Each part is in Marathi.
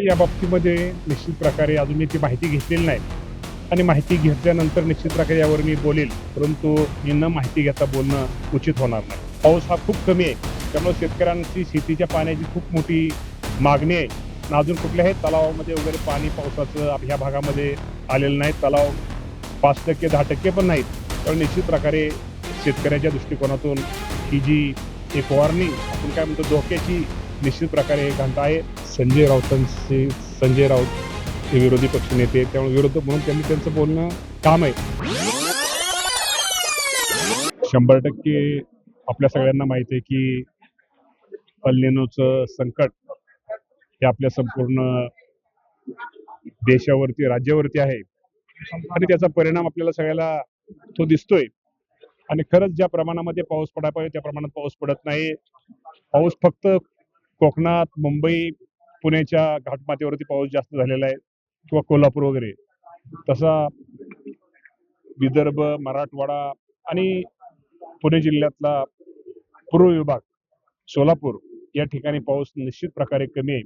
या बाबतीमध्ये निश्चित प्रकारे अजून मी ती माहिती घेतलेली नाही आणि माहिती घेतल्यानंतर निश्चित प्रकारे यावर मी बोलेल, परंतु मी न माहिती घेता बोलणं उचित होणार नाही. पाऊस हा खूप कमी आहे, त्यामुळे शेतकऱ्यांची शेतीच्या पाण्याची खूप मोठी मागणी आहे आणि अजून कुठल्याही तलावामध्ये वगैरे पाणी पावसाचं ह्या भागामध्ये आलेलं नाही. तलाव 5% 10% पण नाहीत. तर निश्चित प्रकारे शेतकऱ्याच्या दृष्टिकोनातून ही जी एक वॉर्निंग आपण काय म्हणतो धोक्याची निश्चित प्रकारे घंटा आहे. संजय राऊत हे विरोधी पक्ष नेते, त्यामुळे विरोध म्हणून त्यांनी त्यांचं बोलणं काम आहे. 100% आपल्या सगळ्यांना माहिती आहे की अल निनोचं संकट हे आपल्या संपूर्ण देशावरती राज्यावरती आहे आणि त्याचा परिणाम आपल्याला सगळ्याला तो दिसतोय. आणि खरंच ज्या प्रमाणामध्ये पाऊस पडायला पाहिजे त्या प्रमाणात पाऊस पडत नाही. पाऊस फक्त कोकणात, मुंबई, पुण्याच्या घाटमाथ्यावरती पाऊस जास्त झालेला आहे किंवा कोल्हापूर वगैरे. तसा विदर्भ, मराठवाडा आणि पुणे जिल्ह्यातला पूर्व विभाग, सोलापूर या ठिकाणी पाऊस निश्चित प्रकारे कमी आहे.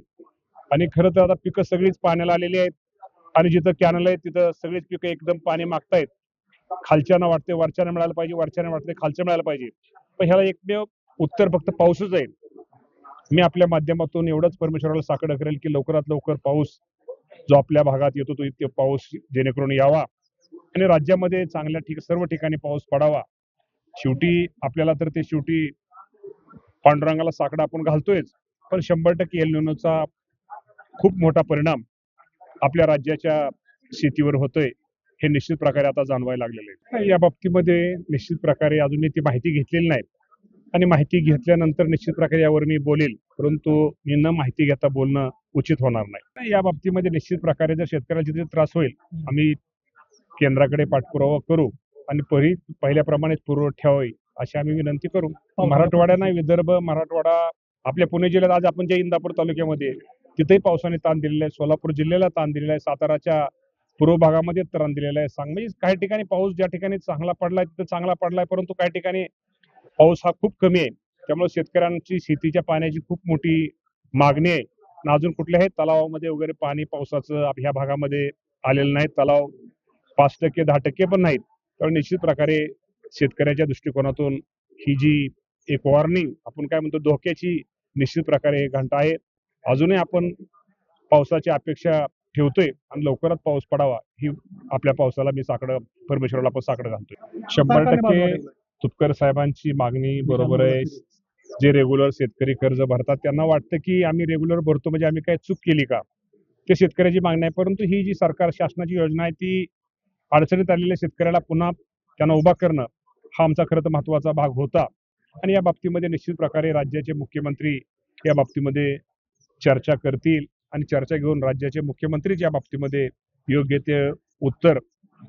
आणि खरं तर आता पिकं सगळीच पाण्याला आलेली आहेत आणि जिथं कॅनल आहे तिथं सगळीच पिकं एकदम पाणी मागतायत. खालच्यानं वाटते वरच्यानं मिळायला पाहिजे, वरच्यानं वाटते खालच्या मिळायला पाहिजे, पण ह्याला एकमेव उत्तर फक्त पाऊसच आहे. मी आपल्या माध्यमातून एवढंच परमेश्वराला साकडं करेल की लवकरात लवकर पाऊस जो आपल्या भागात येतो तो इथे पाऊस जेणेकरून यावा आणि राज्यामध्ये चांगल्या सर्व ठिकाणी पाऊस पडावा. शेवटी आपल्याला तर ते शेवटी पांडुरंगाला साकडं आपण घालतोयच, पण 100% एल निनोचा खूप मोठा परिणाम आपल्या राज्याच्या शेतीवर होतोय हे निश्चित प्रकारे आता जाणवायला लागलेलं आहे. या बाबतीमध्ये निश्चित प्रकारे अजून मी ती माहिती घेतलेली नाही आणि माहिती घेतल्यानंतर निश्चित प्रकारे यावर मी बोलेल, परंतु मी न माहिती घेता बोलणं उचित होणार नाही. या बाबतीमध्ये निश्चित प्रकारे जर शेतकऱ्याला जिथे त्रास होईल आम्ही केंद्राकडे पाठपुरावा करू आणि पहिल्याप्रमाणेच पुरवठा ठेवावी अशी आम्ही विनंती करू. मराठवाडा नाही, विदर्भ, मराठवाडा, आपल्या पुणे जिल्ह्यात आज आपण जे इंदापूर तालुक्यामध्ये तिथेही पावसाने ताण दिलेला आहे, सोलापूर जिल्ह्याला ताण दिलेला आहे, साताराच्या पूर्व भागामध्ये ताण दिलेला आहे. म्हणजे काही ठिकाणी पाऊस ज्या ठिकाणी चांगला पडलाय तिथं चांगला पडलाय, परंतु काही ठिकाणी पाऊस हा खूप कमी आहे. त्यामुळे शेतकऱ्यांची शेतीच्या पाण्याची खूप मोठी मागणी आहे आणि अजून कुठल्याही तलावामध्ये वगैरे पाणी पावसाचं ह्या भागामध्ये आलेलं नाही. तलाव 5% 10% पण नाहीत. तर निश्चित प्रकारे शेतकऱ्याच्या दृष्टिकोनातून ही जी एक वॉर्निंग आपण काय म्हणतो धोक्याची निश्चित प्रकारे घंटा आहे. अजूनही आपण पावसाची अपेक्षा ठेवतोय आणि लवकरात पाऊस पडावा ही आपल्या पावसाला मी परमेश्वराला आपण साकडं घालतोय. 100% तुपकर साहेबांची मागणी बरोबर आहे. जे रेग्युलर शेतकरी कर्ज भरतात त्यांना वाटतं की आम्ही रेग्युलर भरतो म्हणजे आम्ही काय चूक केली का, ते शेतकऱ्याची मागणी आहे. परंतु ही जी सरकार शासनाची योजना आहे ती अडचणीत आलेल्या शेतकऱ्याला पुन्हा त्यांना उभा करणं हा आमचा खरं तर महत्वाचा भाग होता आणि या बाबतीमध्ये निश्चित प्रकारे राज्याचे मुख्यमंत्री या बाबतीमध्ये चर्चा करतील आणि चर्चा घेऊन राज्याचे मुख्यमंत्रीच या बाबतीमध्ये योग्य ते उत्तर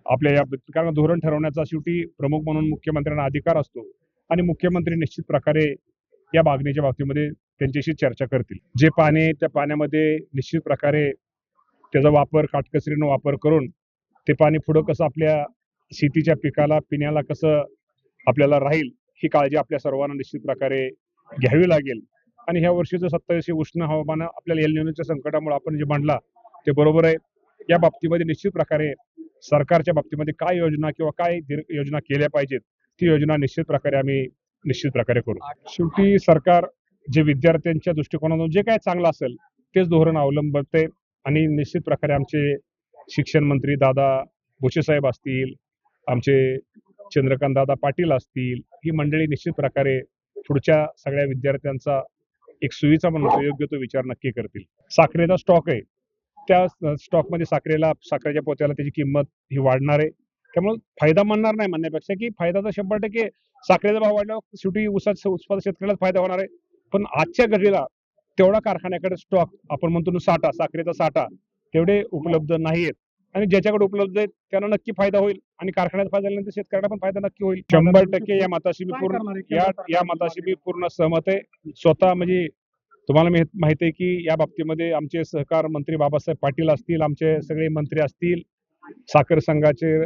आपल्या या कारण धोरण ठरवण्याचा शेवटी प्रमुख म्हणून मुख्यमंत्र्यांना अधिकार असतो आणि मुख्यमंत्री निश्चित प्रकारे या मागणीच्या बाबतीमध्ये त्यांच्याशी चर्चा करतील. जे पाणी त्या पाण्यामध्ये निश्चित प्रकारे त्याचा वापर काटकसरीनं वापर करून ते पाणी पुढं कसं आपल्या शेतीच्या पिकाला पिण्याला कसं आपल्याला राहील ही काळजी आपल्या सर्वांना निश्चित प्रकारे घ्यावी लागेल. आणि ह्या वर्षीचं 27 उष्ण हवामान आपल्याला एल निनोच्या संकटामुळे आपण जे मांडला ते बरोबर आहे. या बाबतीमध्ये निश्चित प्रकारे सरकारच्या बाबतीमध्ये काय योजना किंवा काय योजना केल्या पाहिजेत ती योजना निश्चित प्रकारे आम्ही निश्चित प्रकारे करू. शेवटी सरकार जे विद्यार्थ्यांच्या दृष्टिकोनातून जे काय चांगलं असेल तेच धोरण अवलंबते आणि निश्चित प्रकारे आमचे शिक्षण मंत्री दादा भुसे साहेब असतील, आमचे चंद्रकांत दादा पाटील असतील, ही मंडळी निश्चित प्रकारे पुढच्या सगळ्या विद्यार्थ्यांचा एक सोयीचा म्हणून योग्य तो विचार नक्की करतील. साखरेचा स्टॉक आहे, त्या स्टॉकमध्ये साखरेच्या पोत्याला त्याची किंमत ही वाढणार आहे. त्यामुळे फायदा म्हणणार नाही म्हणण्यापेक्षा की फायदा तर 100% साखरेचा भाव वाढल्यावर शेवटी उत्पादक शेतकऱ्यालाच फायदा होणार आहे. पण आजच्या घडीला तेवढा कारखान्याकडे स्टॉक आपण म्हणतो ना साठा, साखरेचा साठा तेवढे उपलब्ध नाहीयेत आणि ज्याच्याकडे उपलब्ध आहेत त्यांना नक्की फायदा होईल आणि कारखान्यात फायदा झाल्यानंतर शेतकऱ्याला पण फायदा नक्की होईल. 100% या मताशी मी पूर्ण सहमत आहे. स्वतः म्हणजे तुम्हाला माहिती आहे की या बाबतीमध्ये आमचे सहकार मंत्री बाबासाहेब पाटील असतील, आमचे सगळे मंत्री असतील, साखर संघाचे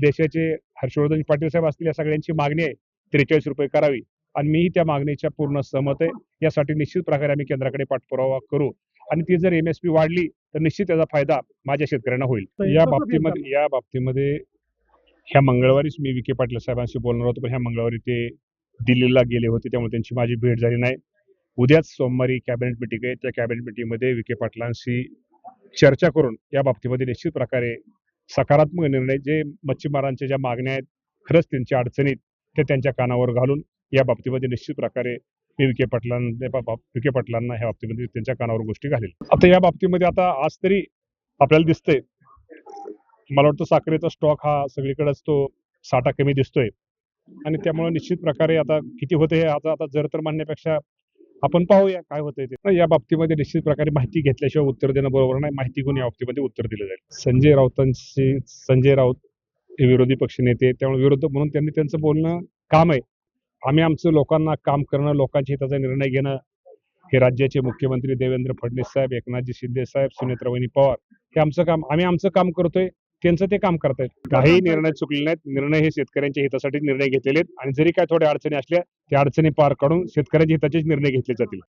देशाचे हर्षवर्धन पाटील साहेब असतील, या सगळ्यांची मागणी आहे 43 रुपये करावी आणि मीही त्या मागणीच्या पूर्ण सहमत आहे. यासाठी निश्चित प्रकारे आम्ही केंद्राकडे पाठपुरावा करू आणि ती जर MSP वाढली तर निश्चित त्याचा फायदा माझ्या शेतकऱ्यांना होईल. या बाबतीमध्ये ह्या मंगळवारीच मी विखे पाटील साहेबांशी बोलणार होतो, पण ह्या मंगळवारी ते दिल्लीला गेले होते, त्यामुळे त्यांची माझी भेट झाली नाही. उद्याच सोमवारी कॅबिनेट मिटिंग आहे. त्या कॅबिनेट मिटिंगमध्ये विखे पाटलांशी चर्चा करून या बाबतीमध्ये निश्चित प्रकारे सकारात्मक निर्णय, जे मच्छीमारांच्या ज्या मागण्या आहेत, खरंच त्यांच्या अडचणीत ते त्यांच्या कानावर घालून या बाबतीमध्ये निश्चित प्रकारे मी विखे पाटलांना ह्या बाबतीमध्ये त्यांच्या कानावर गोष्टी घालेल. आता या बाबतीमध्ये आता आज तरी आपल्याला दिसतंय, मला वाटतं साखरेचा स्टॉक हा सगळीकडेच तो साठा कमी दिसतोय आणि त्यामुळे निश्चित प्रकारे आता किती होते हे आता जर तर म्हणण्यापेक्षा आपण पाहूया काय होतंय ते. या बाबतीमध्ये निश्चित प्रकारे माहिती घेतल्याशिवाय उत्तर देणं बरोबर नाही. माहिती घेऊन या बाबतीमध्ये उत्तर दिलं जाईल. संजय राऊत हे विरोधी पक्ष नेते, त्यामुळे विरोधक म्हणून त्यांनी त्यांचं बोलणं काम आहे. आम्ही आमचं लोकांना काम करणं, लोकांच्या हिताचा निर्णय घेणं, हे राज्याचे मुख्यमंत्री देवेंद्र फडणवीस साहेब, एकनाथजी शिंदे साहेब, सुनेत्रावहिनी पवार, हे आमचं काम, आम्ही आमचं काम करतोय, त्यांचं ते काम करतायत. काही निर्णय चुकले नाहीत. निर्णय हे शेतकऱ्यांच्या हितासाठी निर्णय घेतलेले आहेत आणि जरी काय थोड्या अडचणी असल्या त्या अडचणी पार काढून शेतकऱ्यांच्या हिताचेच निर्णय घेतले जातील.